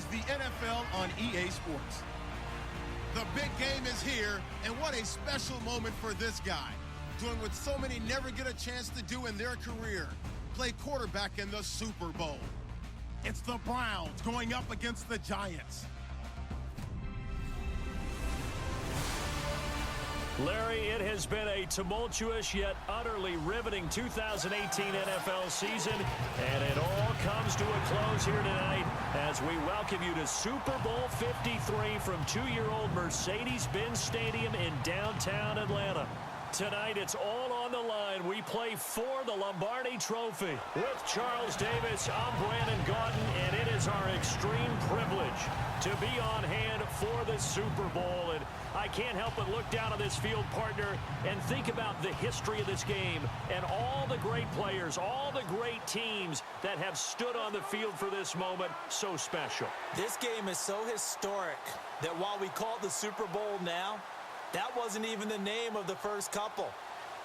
is the NFL on EA Sports. The big game is here, and what a special moment for this guy. Doing what so many never get a chance to do in their career, play quarterback in the Super Bowl. It's the Browns going up against the Giants. Larry, it has been a tumultuous yet utterly riveting 2018 NFL season, and it all comes to a close here tonight as we welcome you to Super Bowl 53 from two-year-old Mercedes-Benz Stadium in downtown Atlanta. Tonight, it's all on the line. We play for the Lombardi Trophy. With Charles Davis, I'm Brandon Gaudin, and it is our extreme privilege to be on hand for the Super Bowl. And I can't help but look down on this field, partner, and think about the history of this game and all the great players, all the great teams that have stood on the field for this moment. So special. This game is so historic that while we call it the Super Bowl now, that wasn't even the name of the first couple.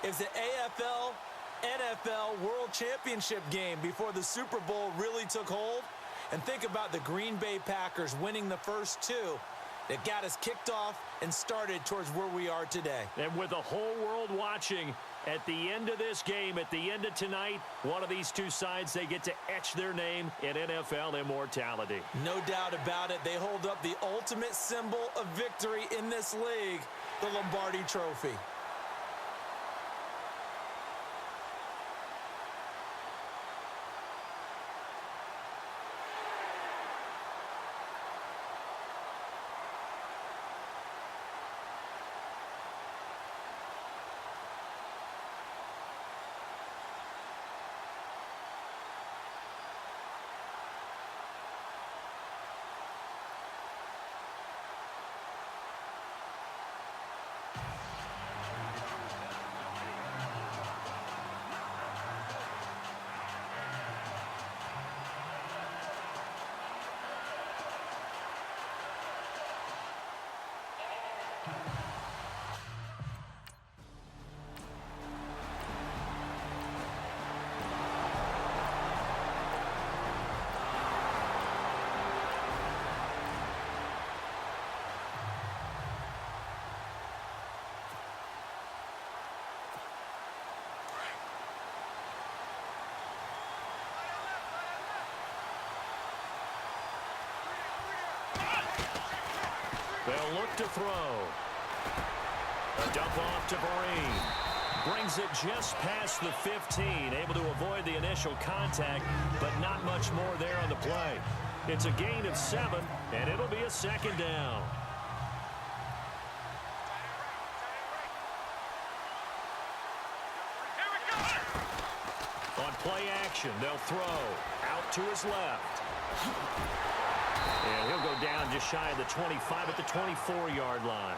It's the AFL, NFL World Championship game before the Super Bowl really took hold. And think about the Green Bay Packers winning the first two that got us kicked off and started towards where we are today. And with the whole world watching, at the end of this game, at the end of tonight, one of these two sides, they get to etch their name in NFL immortality. No doubt about it. They hold up the ultimate symbol of victory in this league, the Lombardi Trophy. They'll look to throw. A dump off to Vereen. Brings it just past the 15. Able to avoid the initial contact, but not much more there on the play. It's a gain of 7, and it'll be a second down. On play action, they'll throw. Out to his left. And he'll go down just shy of the 25 at the 24-yard line.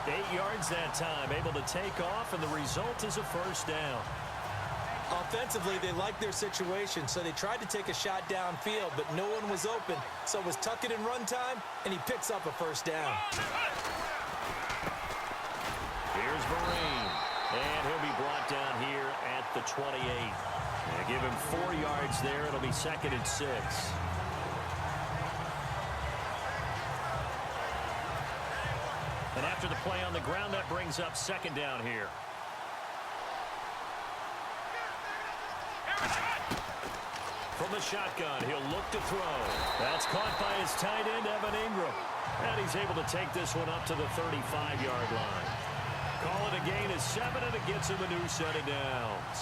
8 yards that time, able to take off, and the result is a first down. Offensively, they liked their situation, so they tried to take a shot downfield, but no one was open. So it was tuck it in run time, and he picks up a first down. Here's Vereen, and he'll be brought down here at the 28. They give him 4 yards there. It'll be 2nd and 6. And after the play on the ground, that brings up 2nd down here. From the shotgun, he'll look to throw. That's caught by his tight end, Evan Ingram. And he's able to take this one up to the 35-yard line. Call it a gain of 7, and it gets him a new set of downs.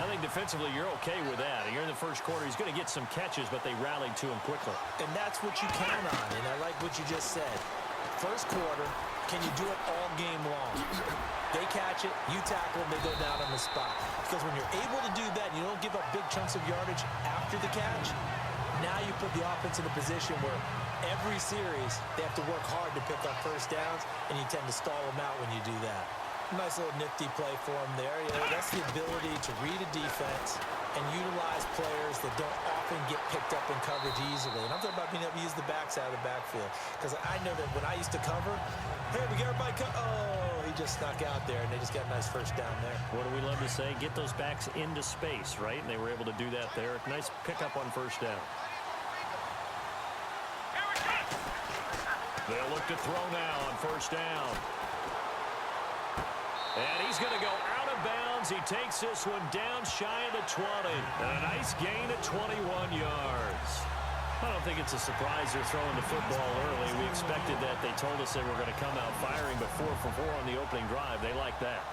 I think defensively you're okay with that. You're in the first quarter. He's going to get some catches, but they rallied to him quickly. And that's what you count on, and I like what you just said. First quarter, can you do it all game long? They catch it, you tackle them, they go down on the spot. Because when you're able to do that, you don't give up big chunks of yardage after the catch, now you put the offense in a position where every series they have to work hard to pick up first downs, and you tend to stall them out when you do that. Nice little nifty play for him there. You know, that's the ability to read a defense and utilize players that don't often get picked up in coverage easily. And I'm talking about being able to use the backs out of the backfield. Because I know that when I used to cover, hey, we got everybody oh, he just snuck out there, and they just got a nice first down there. What do we love to say? Get those backs into space, right? And they were able to do that there. Nice pickup on first down. They'll look to throw now on first down. And he's going to go out of bounds. He takes this one down shy of the 20. And a nice gain of 21 yards. I don't think it's a surprise they're throwing the football early. We expected that. They told us they were going to come out firing, but 4 for 4 on the opening drive. They like that.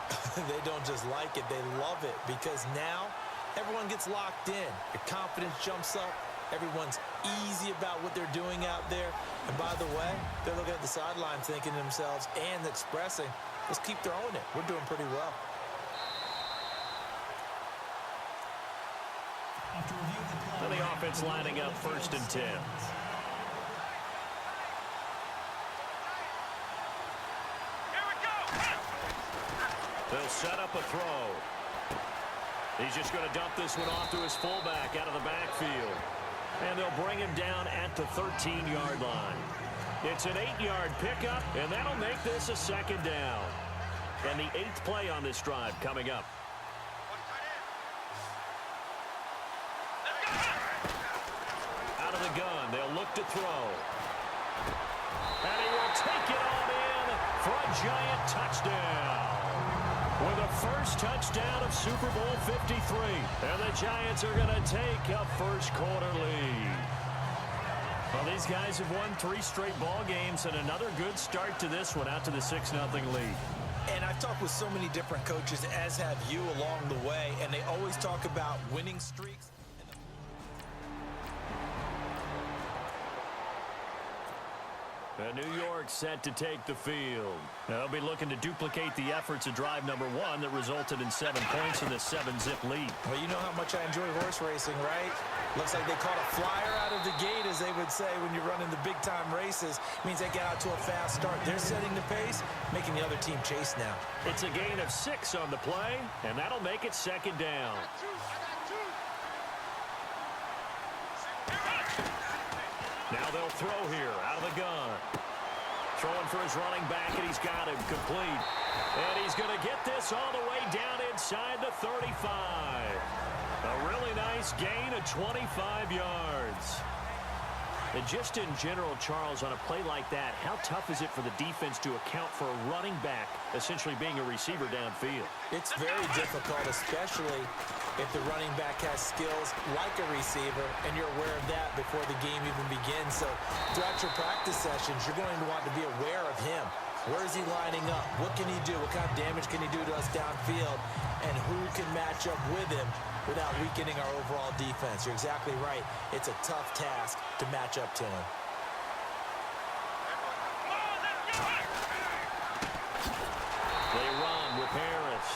They don't just like it. They love it because now everyone gets locked in. Your confidence jumps up. Everyone's easy about what they're doing out there. And by the way, they're looking at the sideline thinking to themselves and expressing, let's keep throwing it. We're doing pretty well. And the offense lining up 1st and 10. They'll set up a throw. He's just going to dump this one off to his fullback out of the backfield. And they'll bring him down at the 13-yard line. It's an 8-yard pickup, and that'll make this a 2nd down. And the 8th play on this drive coming up. Out of the gun, they'll look to throw. And he will take it on in for a giant touchdown. With a first touchdown of Super Bowl 53. And the Giants are going to take a first-quarter lead. Well, these guys have won 3 straight ball games and another good start to this one out to the 6-0 lead. And I've talked with so many different coaches, as have you along the way, and they always talk about winning streaks. New York set to take the field. They'll be looking to duplicate the efforts of drive number 1 that resulted in 7 points in the 7-zip lead. Well, you know how much I enjoy horse racing, right? Looks like they caught a flyer out of the gate, as they would say when you're running the big-time races. Means they get out to a fast start. They're setting the pace, making the other team chase now. It's a gain of 6 on the play, and that'll make it 2nd down. Now they'll throw here out of the gun. Throwing for his running back, and he's got him complete. And he's going to get this all the way down inside the 35. A really nice gain of 25 yards. And just in general, Charles, on a play like that, how tough is it for the defense to account for a running back essentially being a receiver downfield? It's very difficult, especially if the running back has skills like a receiver, and you're aware of that before the game even begins. So throughout your practice sessions, you're going to want to be aware of him. Where is he lining up? What can he do? What kind of damage can he do to us downfield? And who can match up with him without weakening our overall defense? You're exactly right. It's a tough task to match up to him. They run with Harris.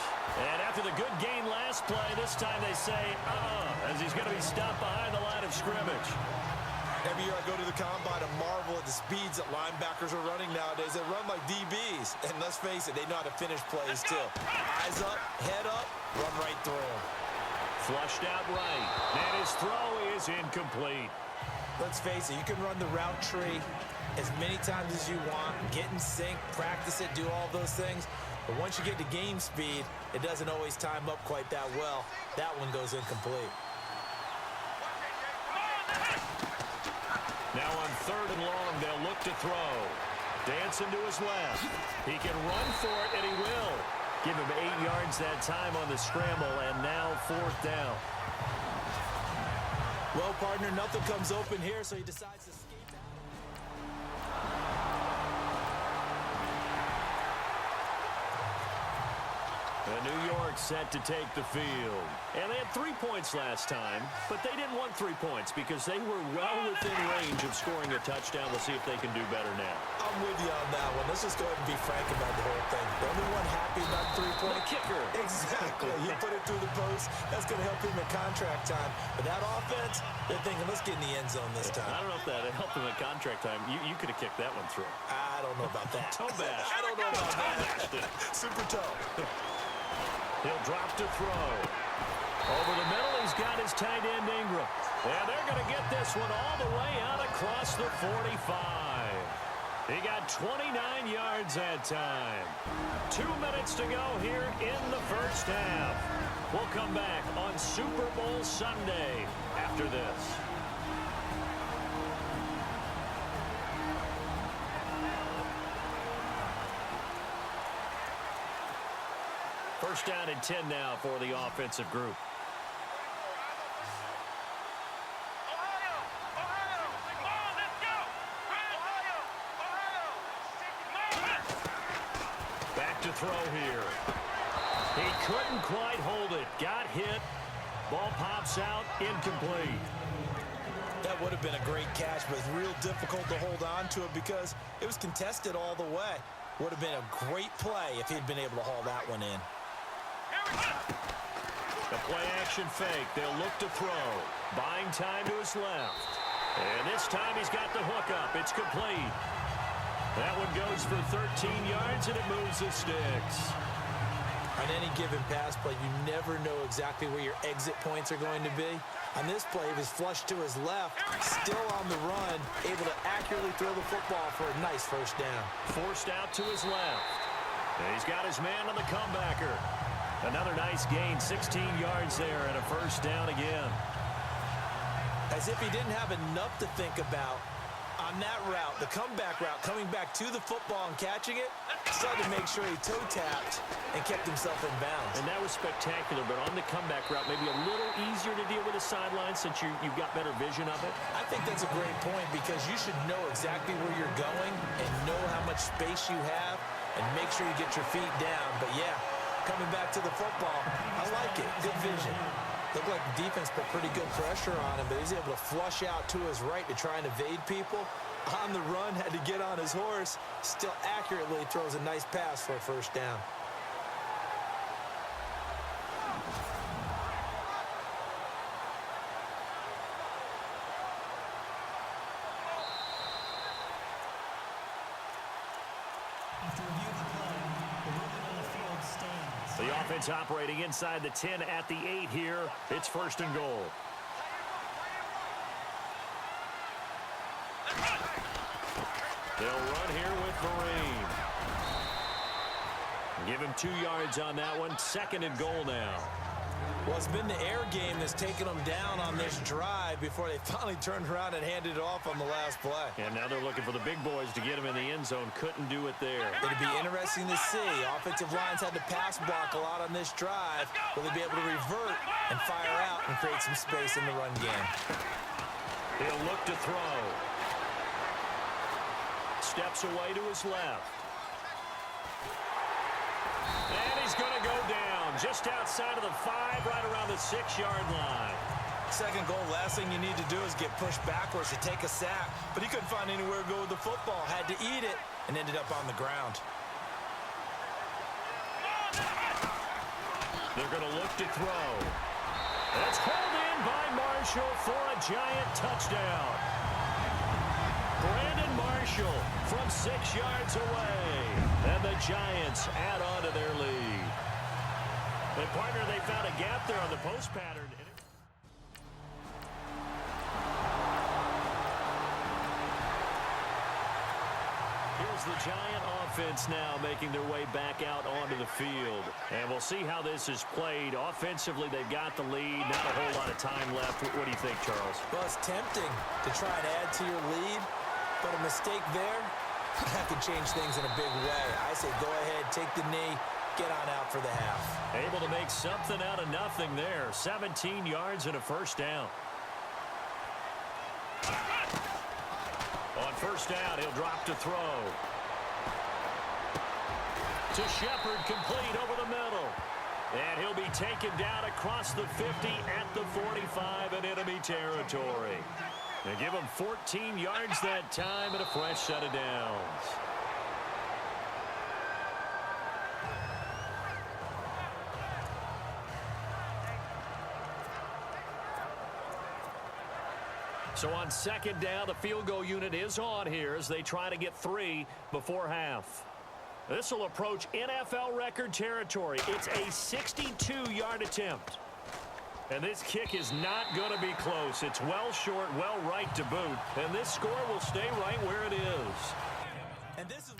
And after the good gain last play, this time they say, as he's going to be stopped behind the line of scrimmage. Every year I go to the combine and marvel at the speeds that linebackers are running nowadays. They run like DBs. And let's face it, they know how to finish plays too. Eyes up, head up, run right through them. Flushed out right. And his throw is incomplete. Let's face it, you can run the route tree as many times as you want, get in sync, practice it, do all those things. But once you get to game speed, it doesn't always time up quite that well. That one goes incomplete. Now on 3rd and long, they'll look to throw. Dancing to his left. He can run for it, and he will. Give him 8 yards that time on the scramble, and now 4th down. Well, partner, nothing comes open here, so he decides to skate out. New York set to take the field. And they had 3 points last time, but they didn't want 3 points because they were well within range of scoring a touchdown. We'll see if they can do better now. I'm with you on that one. Let's just go ahead and be frank about the whole thing. The only one happy about 3-point. The kicker. Exactly. You put it through the post. That's going to help him at contract time. But that offense, they're thinking, let's get in the end zone this time. I don't know if that helped him at contract time. You could have kicked that one through. I don't know about that. Toe bash. I don't know about that. Super toe. He'll drop to throw. Over the middle, he's got his tight end Ingram. And they're going to get this one all the way out across the 45. He got 29 yards that time. 2 minutes to go here in the first half. We'll come back on Super Bowl Sunday after this. First down and 10 now for the offensive group. Back to throw here. He couldn't quite hold it. Got hit. Ball pops out. Incomplete. That would have been a great catch, but it's real difficult to hold on to it because it was contested all the way. Would have been a great play if he'd been able to haul that one in. The play-action fake. They'll look to throw. Buying time to his left. And this time he's got the hook up. It's complete. That one goes for 13 yards, and it moves the sticks. On any given pass play, you never know exactly where your exit points are going to be. On this play, he was flushed to his left, still on the run, able to accurately throw the football for a nice first down. Forced out to his left. And he's got his man on the comebacker. Another nice gain, 16 yards there, and a first down again. As if he didn't have enough to think about on that route, the comeback route, coming back to the football and catching it, decided to make sure he toe-tapped and kept himself in bounds. And that was spectacular, but on the comeback route, maybe a little easier to deal with the sideline since you've got better vision of it. I think that's a great point because you should know exactly where you're going and know how much space you have and make sure you get your feet down. But, yeah, coming back to the football, I like it. Good vision. Looked like the defense put pretty good pressure on him, but he's able to flush out to his right to try and evade people. On the run, had to get on his horse. Still accurately throws a nice pass for a first down. After review of the play, the ruling on the field stands. The offense operating inside the 10 at the 8 here. It's first and goal. They'll run here with Vereen. Give him 2 yards on that one. Second and goal now. Well, it's been the air game that's taken them down on this drive before they finally turned around and handed it off on the last play. And now they're looking for the big boys to get him in the end zone. Couldn't do it there. It'd be interesting to see. Offensive lines had to pass block a lot on this drive. Will they be able to revert and fire out and create some space in the run game? He'll look to throw. Steps away to his left. And he's going to go down just outside of the 5, right around the 6-yard line. Second goal, last thing you need to do is get pushed backwards to take a sack. But he couldn't find anywhere to go with the football. Had to eat it and ended up on the ground. They're going to look to throw. It's hauled in by Marshall for a Giant touchdown. Brandon Marshall from 6 yards away. And the Giants add on to their lead. And partner, they found a gap there on the post pattern. Here's the Giant offense now making their way back out onto the field. And we'll see how this is played. Offensively, they've got the lead. Not a whole lot of time left. What do you think, Charles? Well, it's tempting to try and add to your lead, but a mistake there, that could change things in a big way. I say go ahead, take the knee, get on out for the half. Able to make something out of nothing there. 17 yards and a first down. On first down, he'll drop to throw. To Shepard, complete over the middle. And he'll be taken down across the 50 at the 45 in enemy territory. They give him 14 yards that time and a fresh set of downs. So on second down, the field goal unit is on here as they try to get 3 before half. This will approach NFL record territory. It's a 62-yard attempt. And this kick is not going to be close. It's well short, well right to boot. And this score will stay right where it is. And this is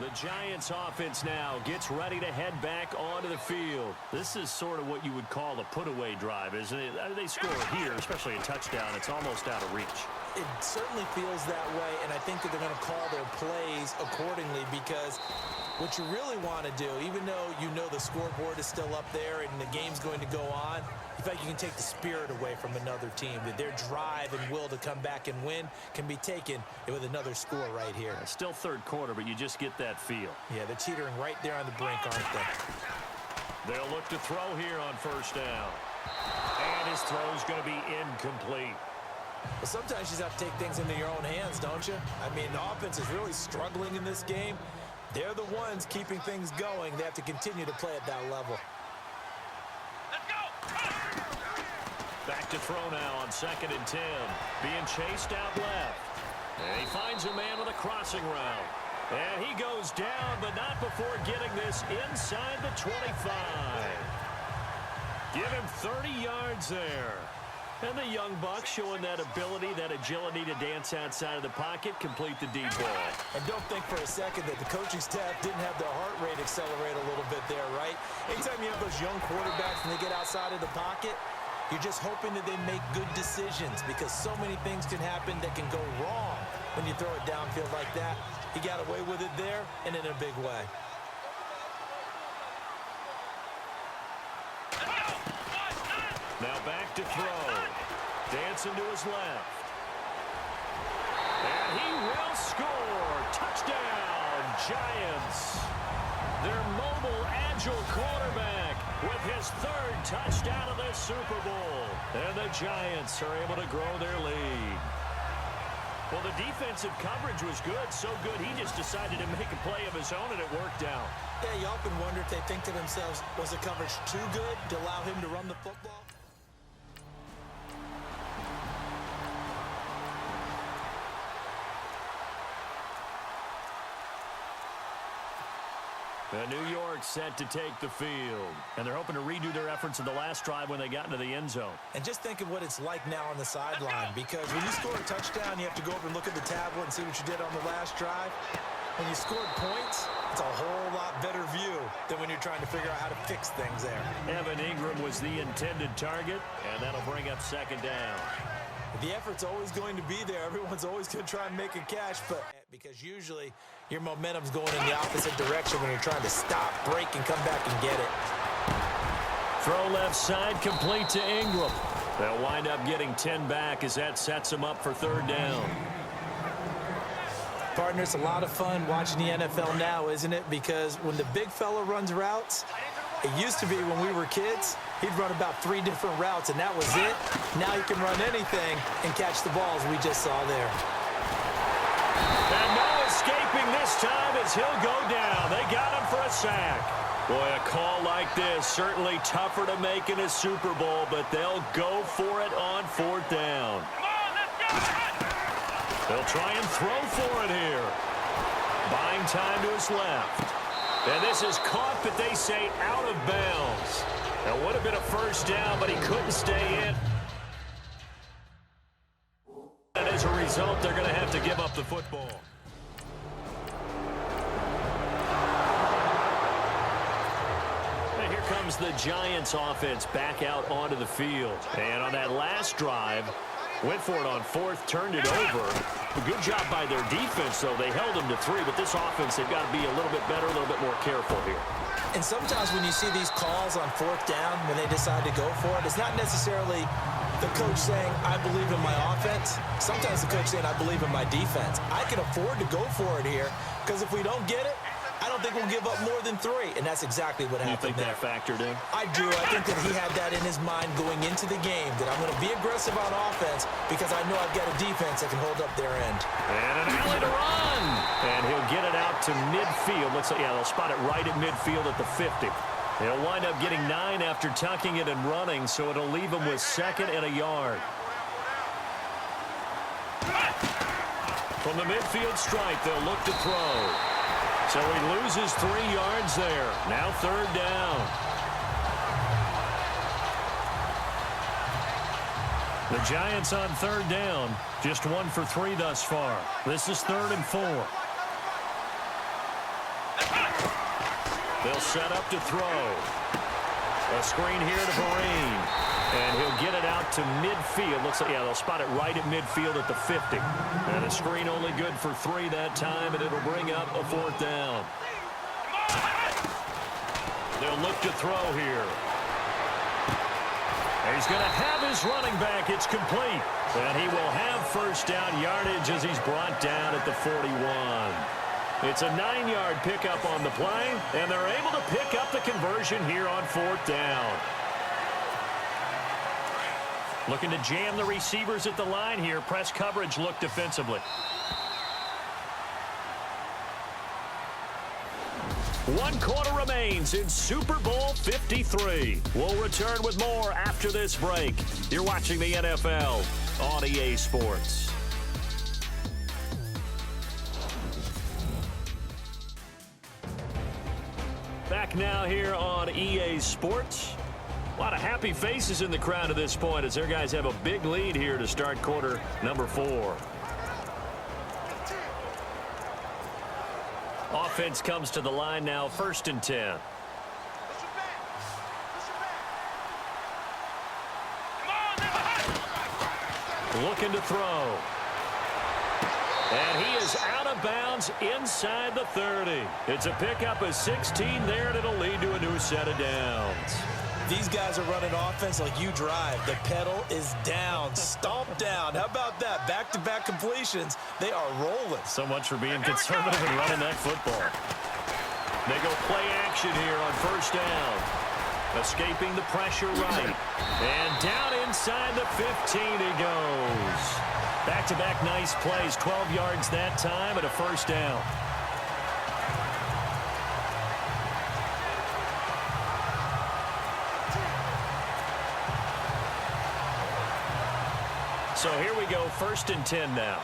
The Giants offense now gets ready to head back onto the field. This is sort of what you would call a put-away drive, isn't it? They score here, especially a touchdown. It's almost out of reach. It certainly feels that way, and I think that they're going to call their plays accordingly, because what you really want to do, even though you know the scoreboard is still up there and the game's going to go on, in fact, you can take the spirit away from another team, that their drive and will to come back and win can be taken with another score right here. Still third quarter, but you just get that feel. Yeah, they're teetering right there on the brink, aren't they? They'll look to throw here on first down. And his throw's going to be incomplete. Well, sometimes you just have to take things into your own hands, don't you? I mean, the offense is really struggling in this game. They're the ones keeping things going. They have to continue to play at that level. Let's go! Back to throw now on 2nd and 10. Being chased out left. And he finds a man with a crossing route. And he goes down, but not before getting this inside the 25. Give him 30 yards there. And the young buck showing that ability, that agility to dance outside of the pocket, complete the deep ball. And don't think for a second that the coaching staff didn't have their heart rate accelerate a little bit there, right? Anytime you have those young quarterbacks and they get outside of the pocket, you're just hoping that they make good decisions, because so many things can happen that can go wrong when you throw it downfield like that. He got away with it there and in a big way. Now back to throw. Dancing to his left. And he will score. Touchdown, Giants. Their mobile, agile quarterback with his 3rd touchdown of this Super Bowl. And the Giants are able to grow their lead. Well, the defensive coverage was good, so good he just decided to make a play of his own, and it worked out. Yeah, you often wonder if they think to themselves, was the coverage too good to allow him to run the football? New York set to take the field. And they're hoping to redo their efforts in the last drive when they got into the end zone. And just think of what it's like now on the sideline, because when you score a touchdown, you have to go over and look at the tablet and see what you did on the last drive. When you scored points, it's a whole lot better view than when you're trying to figure out how to fix things there. Evan Ingram was the intended target, and that'll bring up 2nd down. The effort's always going to be there. Everyone's always going to try and make a catch, but because usually your momentum's going in the opposite direction when you're trying to stop, break, and come back and get it. Throw left side, complete to Ingram. They'll wind up getting 10 back as that sets them up for 3rd down. Partner, it's a lot of fun watching the NFL now, isn't it? Because when the big fella runs routes, it used to be when we were kids, he'd run about 3 different routes, and that was it. Now he can run anything and catch the balls we just saw there. And no escaping this time as he'll go down. They got him for a sack. Boy, a call like this, certainly tougher to make in a Super Bowl, but they'll go for it on 4th down. Come on, let's go! They'll try and throw for it here. Buying time to his left. And this is caught, but they say out of bounds. That would have been a 1st down, but he couldn't stay in. And as a result, they're going to have to give up the football. And here comes the Giants offense back out onto the field. And on that last drive, went for it on 4th, turned it over. A good job by their defense, though. They held them to 3, but this offense, they've got to be a little bit better, a little bit more careful here. And sometimes when you see these calls on 4th down, when they decide to go for it, it's not necessarily the coach saying, I believe in my offense. Sometimes the coach saying, I believe in my defense. I can afford to go for it here, because if we don't get it, I don't think we'll give up more than 3, and that's exactly what happened there. You think that factored in? I do. I think that he had that in his mind going into the game, that I'm going to be aggressive on offense because I know I've got a defense that can hold up their end. And an alley to run. And he'll get it out to midfield. Looks like, yeah, they'll spot it right at midfield at the 50. They'll wind up getting 9 after tucking it and running, so it'll leave them with 2nd and a yard. From the midfield stripe, they'll look to throw. So he loses 3 yards there. Now 3rd down. The Giants on 3rd down. Just 1 for 3 thus far. This is 3rd and 4. They'll set up to throw. A screen here to Vereen. And he'll get it out to midfield. Looks like, yeah, they'll spot it right at midfield at the 50. And a screen only good for 3 that time, and it'll bring up a 4th down. They'll look to throw here. And he's going to have his running back. It's complete. And he will have 1st down yardage as he's brought down at the 41. It's a 9-yard pickup on the play, and they're able to pick up the conversion here on 4th down. Looking to jam the receivers at the line here. Press coverage look defensively. 1 quarter remains in Super Bowl 53. We'll return with more after this break. You're watching the NFL on EA Sports. Back now here on EA Sports. A lot of happy faces in the crowd at this point as their guys have a big lead here to start quarter number 4. Offense comes to the line now, 1st and 10. Looking to throw. And he is out of bounds inside the 30. It's a pickup of 16 there, and it'll lead to a new set of downs. These guys are running offense like you drive. The pedal is down, stomped down. How about that? Back-to-back completions. They are rolling. So much for being conservative and running that football. They go play action here on 1st down. Escaping the pressure right. And down inside the 15 he goes. Back-to-back nice plays. 12 yards that time and a 1st down. So here we go, 1st and 10 now.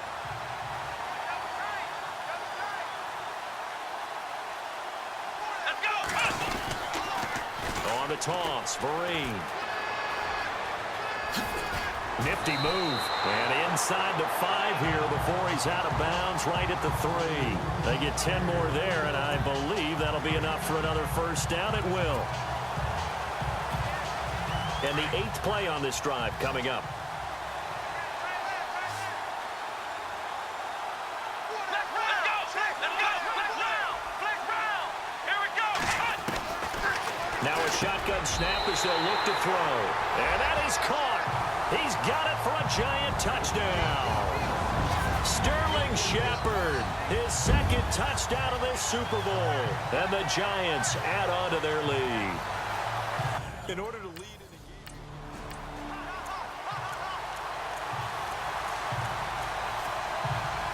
On the toss, Vereen. Nifty move. And inside the 5 here before he's out of bounds right at the 3. They get 10 more there, and I believe that'll be enough for another 1st down. It will. And the 8th play on this drive coming up. Now a shotgun snap as they'll look to throw. And that is caught. He's got it for a giant touchdown. Sterling Shepard, his 2nd touchdown of this Super Bowl. And the Giants add on to their lead. In order to lead in the game.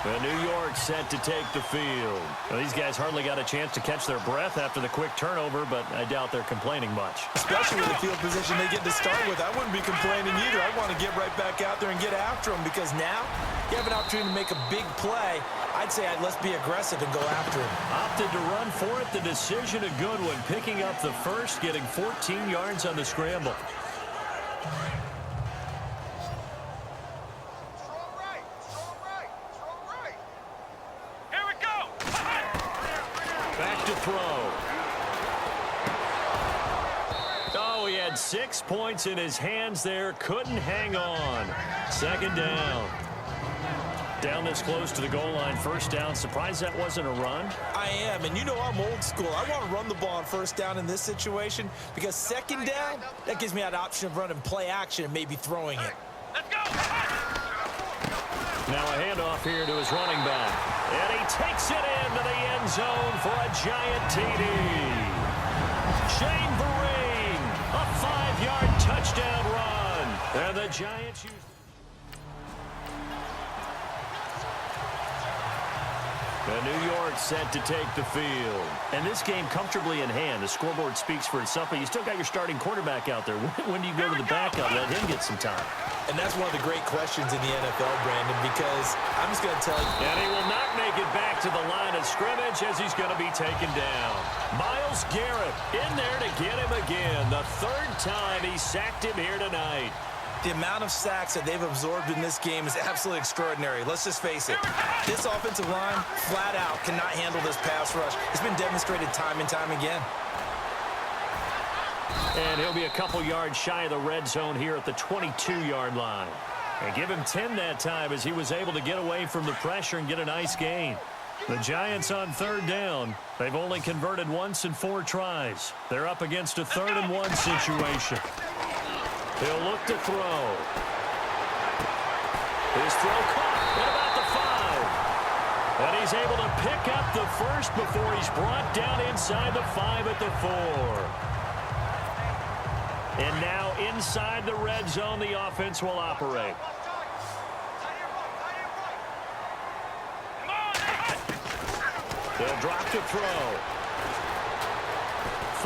The New York set to take the field. Well, these guys hardly got a chance to catch their breath after the quick turnover, but I doubt they're complaining much. Especially with the field position they get to start with. I wouldn't be complaining either. I want to get right back out there and get after them because now you have an opportunity to make a big play. I'd say let's be aggressive and go after him. Opted to run for it. The decision a good one. Picking up the 1st, getting 14 yards on the scramble. Throw. Oh, he had 6 points in his hands there. Couldn't hang on. 2nd down. Down this close to the goal line. 1st down. Surprised that wasn't a run? I am, and you know I'm old school. I want to run the ball on 1st down in this situation because 2nd down, that gives me that option of running play action and maybe throwing it. Let's go. Now a handoff here to his running back. And he takes it into the end zone for a giant TD. Shane Vereen, a 5-yard touchdown run. And the Giants use... The New York set to take the field. And this game comfortably in hand. The scoreboard speaks for itself, but you still got your starting quarterback out there. When do you go to the backup? Let him get some time. And that's one of the great questions in the NFL, Brandon, because I'm just going to tell you. And he will not make it back to the line of scrimmage as he's going to be taken down. Myles Garrett in there to get him again. The 3rd time he sacked him here tonight. The amount of sacks that they've absorbed in this game is absolutely extraordinary. Let's just face it. This offensive line, flat out, cannot handle this pass rush. It's been demonstrated time and time again. And he'll be a couple yards shy of the red zone here at the 22-yard line. And give him 10 that time as he was able to get away from the pressure and get a nice gain. The Giants on third down. They've only converted once in 4 tries. They're up against a 3rd and 1 situation. He'll look to throw. His throw caught at about the 5. And he's able to pick up the first before he's brought down inside the 5 at the 4. And now inside the red zone, the offense will operate. They'll drop to throw.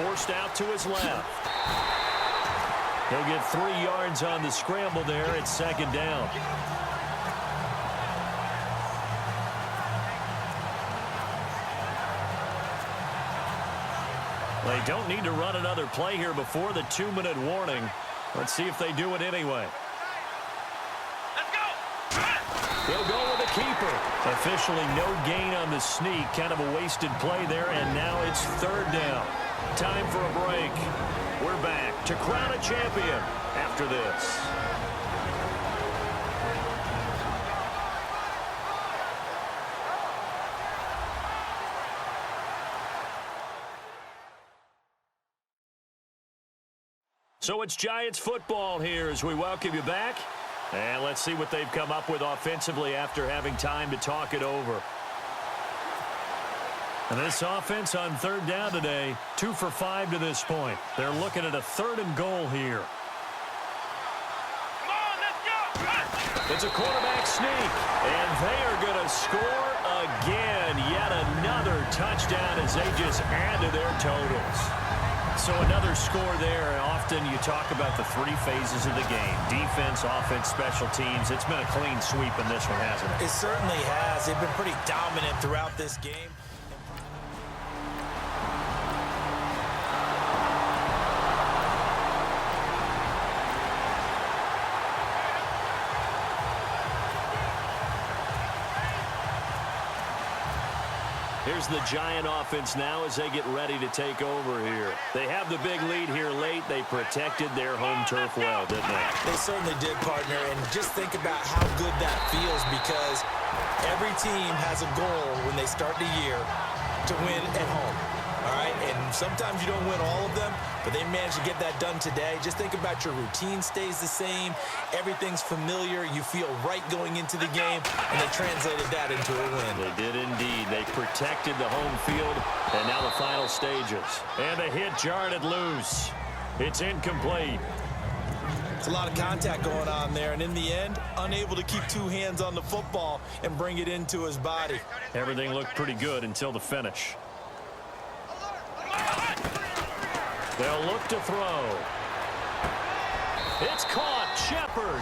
Forced out to his left. He'll get 3 yards on the scramble there. It's 2nd down. They don't need to run another play here before the 2-minute warning. Let's see if they do it anyway. They'll go with the keeper. Officially no gain on the sneak. Kind of a wasted play there, and now it's 3rd down. Time for a break. We're back to crown a champion after this. So it's Giants football here as we welcome you back. And let's see what they've come up with offensively after having time to talk it over. And this offense on 3rd down today, 2 for 5 to this point. They're looking at a 3rd and goal here. It's a quarterback sneak, and they are going to score again. Yet another touchdown as they just add to their totals. So another score there. Often you talk about the 3 phases of the game. Defense, offense, special teams. It's been a clean sweep in this one, hasn't it? It certainly has. They've been pretty dominant throughout this game. Here's the Giant offense now as they get ready to take over here. They have the big lead here late. They protected their home turf well, didn't they? They certainly did, partner. And just think about how good that feels, because every team has a goal when they start the year to win at home. All right? And sometimes you don't win all of them, but they managed to get that done today. Just think about your routine stays the same. Everything's familiar. You feel right going into the game, and they translated that into a win. They did indeed. They protected the home field, and now the final stages. And a hit jarred it loose. It's incomplete. It's a lot of contact going on there, and in the end, unable to keep 2 hands on the football and bring it into his body. Everything looked pretty good until the finish. They'll look to throw. It's caught. Shepard.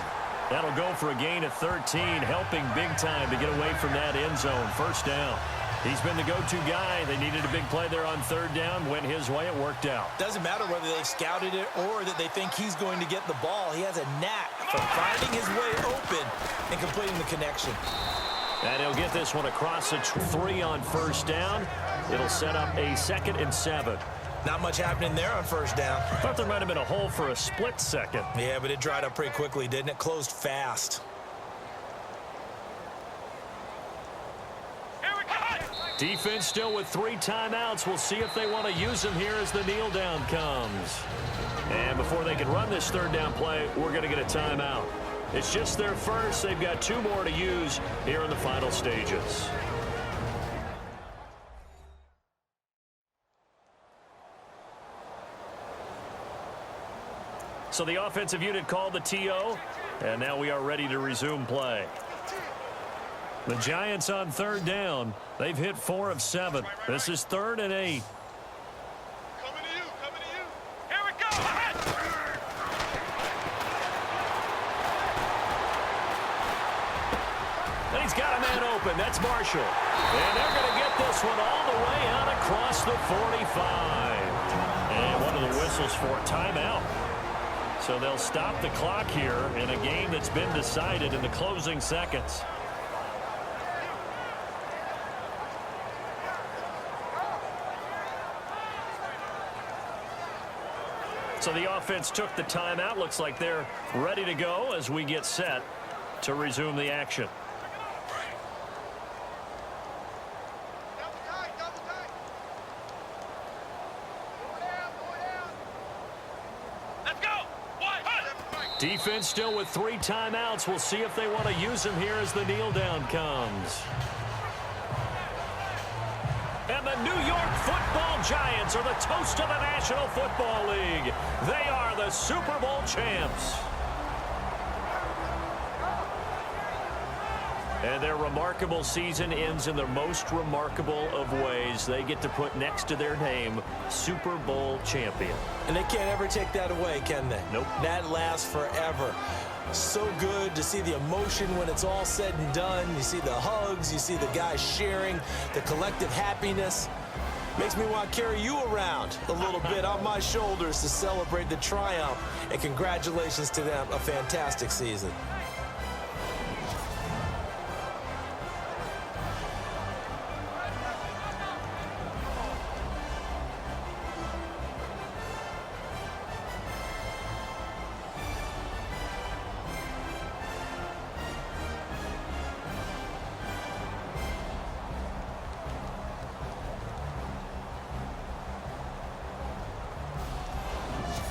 That'll go for a gain of 13, helping big time to get away from that end zone. 1st down. He's been the go-to guy. They needed a big play there on 3rd down. Went his way. It worked out. Doesn't matter whether they scouted it or that they think he's going to get the ball. He has a knack for finding his way open and completing the connection. And he'll get this one across the 3 on 1st down. It'll set up a 2nd and 7. Not much happening there on 1st down. Thought there might have been a hole for a split second. Yeah, but it dried up pretty quickly, didn't it? Closed fast. Defense still with 3 timeouts. We'll see if they want to use them here as the kneel down comes. And before they can run this 3rd down play, we're going to get a timeout. It's just their first. They've got 2 more to use here in the final stages. So the offensive unit called the TO, and now we are ready to resume play. The Giants on 3rd down. They've hit 4 of 7. This is 3rd and 8. Coming to you. Here we go. And he's got a man open. That's Marshall. And they're going to get this one all the way out across the 45. And one of the whistles for timeout. So they'll stop the clock here in a game that's been decided in the closing seconds. So the offense took the timeout. Looks like they're ready to go as we get set to resume the action. Double tight, double tight. Go down. Let's go. One. Defense still with 3 timeouts. We'll see if they want to use them here as the kneel down comes. And the New York Football Giants are the toast of the National Football League. They are the Super Bowl champs. And their remarkable season ends in the most remarkable of ways. They get to put next to their name, Super Bowl champion. And they can't ever take that away, can they? Nope. That lasts forever. So good to see the emotion when it's all said and done. You see the hugs, you see the guys sharing, the collective happiness. Makes me want to carry you around a little bit on my shoulders to celebrate the triumph. And congratulations to them, a fantastic season.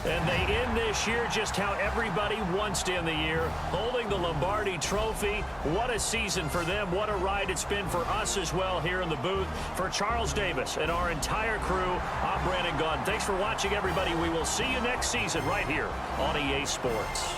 And they end this year just how everybody wants to end the year, holding the Lombardi Trophy. What a season for them. What a ride it's been for us as well here in the booth. For Charles Davis and our entire crew, I'm Brandon Gaudin. Thanks for watching, everybody. We will see you next season right here on EA Sports.